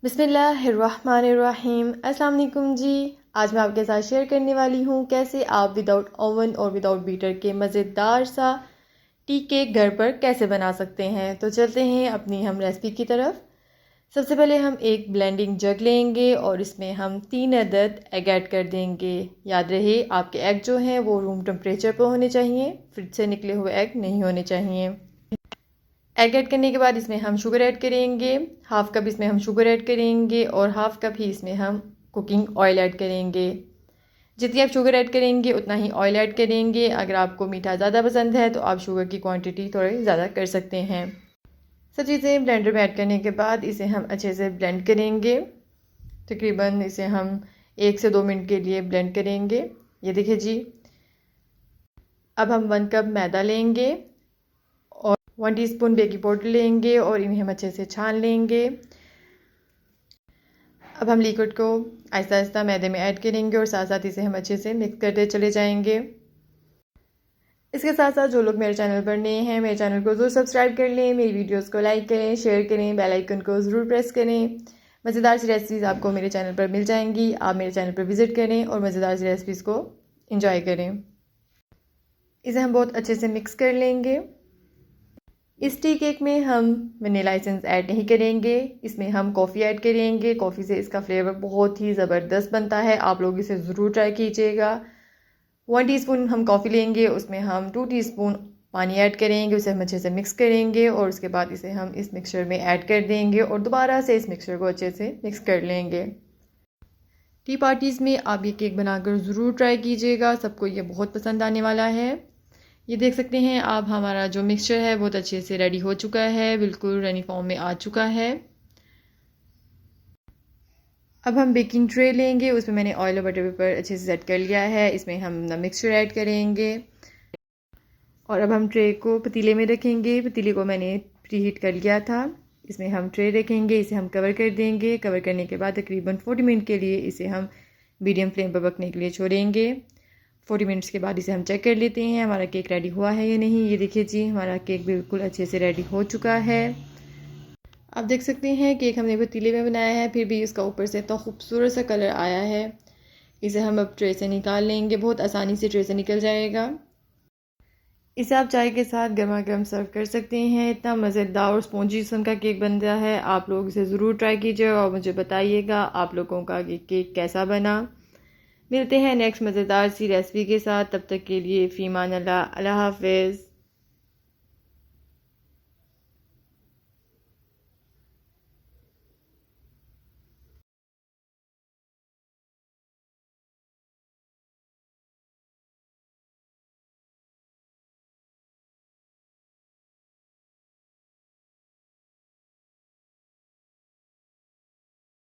बिस्मिल्लाहिर्रहमानिर्रहीम। अस्सलाम वालेकुम जी। आज मैं आपके साथ शेयर करने वाली हूँ कैसे आप विदाउट ओवन और विदाउट बीटर के मज़ेदार सा टी केक घर पर कैसे बना सकते हैं। तो चलते हैं अपनी हम रेसिपी की तरफ। सबसे पहले हम एक ब्लेंडिंग जग लेंगे और इसमें हम 3 अदद एग ऐड कर देंगे। याद रहे आपके एग जो हैं वो रूम टेम्परेचर पर होने चाहिए, फ्रिज से निकले हुए एग नहीं होने चाहिए। एग ऐड करने के बाद इसमें हम शुगर ऐड करेंगे, हाफ़ कप इसमें हम शुगर ऐड करेंगे और हाफ़ कप ही इसमें हम कुकिंग ऑयल ऐड करेंगे। जितनी आप शुगर ऐड करेंगे उतना ही ऑयल ऐड करेंगे। अगर आपको मीठा ज़्यादा पसंद है तो आप शुगर की क्वांटिटी थोड़ी ज़्यादा कर सकते हैं। सब चीज़ें ब्लेंडर में ऐड करने के बाद इसे हम अच्छे से ब्लेंड करेंगे। तकरीबन इसे हम 1 से 2 मिनट के लिए ब्लेंड करेंगे। ये देखिए जी। अब हम 1 कप मैदा लेंगे और 1 टीस्पून बेकिंग पाउडर लेंगे और इन्हें हम अच्छे से छान लेंगे। अब हम लिक्विड को आहिस्ता आहिस्ता मैदे में ऐड करेंगे और साथ साथ इसे हम अच्छे से मिक्स करते चले जाएंगे। इसके साथ साथ जो लोग मेरे चैनल पर नए हैं मेरे चैनल को ज़रूर सब्सक्राइब कर लें, मेरी वीडियोस को लाइक करें, शेयर करें, बेल आइकन को ज़रूर प्रेस करें। मज़ेदार सी रेसिपीज़ आपको मेरे चैनल पर मिल जाएंगी। आप मेरे चैनल पर विज़िट करें और मज़ेदार सी रेसिपीज़ को इंजॉय करें। इसे हम बहुत अच्छे से मिक्स कर लेंगे। इस टी केक में हम वनीला एसेंस ऐड नहीं करेंगे, इसमें हम कॉफ़ी ऐड करेंगे। कॉफ़ी से इसका फ्लेवर बहुत ही ज़बरदस्त बनता है, आप लोग इसे ज़रूर ट्राई कीजिएगा। 1 टीस्पून हम कॉफ़ी लेंगे, उसमें हम 2 टीस्पून पानी ऐड करेंगे, उसे हम अच्छे से मिक्स करेंगे और उसके बाद इसे हम इस मिक्सचर में ऐड कर देंगे और दोबारा से इस मिक्सचर को अच्छे से मिक्स कर लेंगे। टी पार्टीज़ में आप ये केक बनाकर ज़रूर ट्राई कीजिएगा, सबको ये बहुत पसंद आने वाला है। ये देख सकते हैं आप हमारा जो मिक्सचर है बहुत अच्छे से रेडी हो चुका है, बिल्कुल रनी फॉर्म में आ चुका है। अब हम बेकिंग ट्रे लेंगे, उसमें मैंने ऑयल और बटर पेपर अच्छे से सेट कर लिया है। इसमें हम मिक्सचर ऐड करेंगे और अब हम ट्रे को पतीले में रखेंगे। पतीले को मैंने प्रीहीट कर लिया था। इसमें हम ट्रे रखेंगे, इसे हम कवर कर देंगे। कवर करने के बाद तकरीबन 40 मिनट के लिए इसे हम मीडियम फ्लेम पर पकने के लिए छोड़ेंगे। 40 मिनट्स के बाद इसे हम चेक कर लेते हैं हमारा केक रेडी हुआ है या नहीं। ये देखिए जी, हमारा केक बिल्कुल अच्छे से रेडी हो चुका है। आप देख सकते हैं केक हमने पतीले में बनाया है, फिर भी इसका ऊपर से इतना खूबसूरत सा कलर आया है। इसे हम अब ट्रे से निकाल लेंगे, बहुत आसानी से ट्रे से निकल जाएगा। इसे आप चाय के साथ गर्मा गर्म सर्व कर सकते हैं। इतना मज़ेदार और स्पॉन्जी किस्म का केक बन गया है। आप लोग इसे ज़रूर ट्राई कीजिएगा और मुझे बताइएगा आप लोगों का केक कैसा बना। मिलते हैं नेक्स्ट मज़ेदार सी रेसिपी के साथ, तब तक के लिए फ़ी अमान अल्लाह। अल्लाह हाफ़िज़।